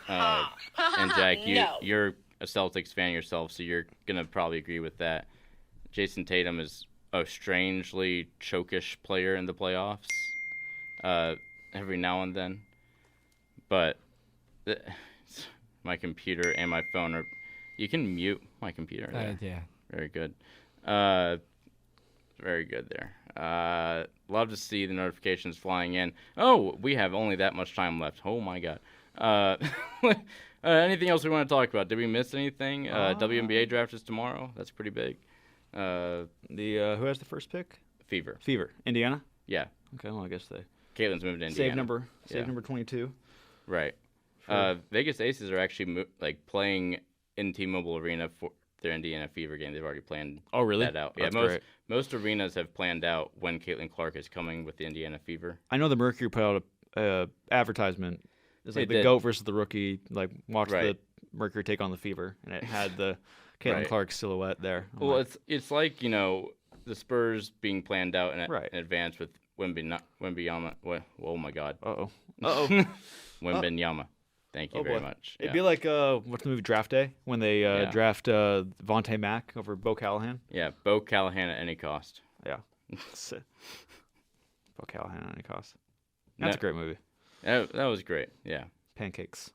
And Jack, you're a Celtics fan yourself, so you're gonna probably agree with that. Jason Tatum is a strangely chokish player in the playoffs, every now and then. But my computer and my phone are. You can mute my computer. There. Yeah. Very good. Very good there. Love to see the notifications flying in. Oh, we have only that much time left. Oh my God. Anything else we want to talk about? Did we miss anything? WNBA draft is tomorrow. That's pretty big. Who has the first pick? Fever. Indiana? Yeah. Okay, well, I guess Caitlin's moved to Indiana. Save number 22. Right. Sure. Vegas Aces are actually playing in T-Mobile Arena for their Indiana Fever game. They've already planned that out. That's great. Most arenas have planned out when Caitlin Clark is coming with the Indiana Fever. I know the Mercury put out a advertisement. It's like the GOAT versus the rookie. Like, watch the Mercury take on the Fever, and it had the Caitlin Clark silhouette there. It's like the Spurs being planned out in advance with Wembanyama. Oh my God. Wembanyama. Thank you very much. It'd be like what's the movie Draft Day when they draft Vontae Mack over Bo Callahan. Yeah, Bo Callahan at any cost. Yeah, Bo Callahan at any cost. That's a great movie. That was great. Yeah, pancakes.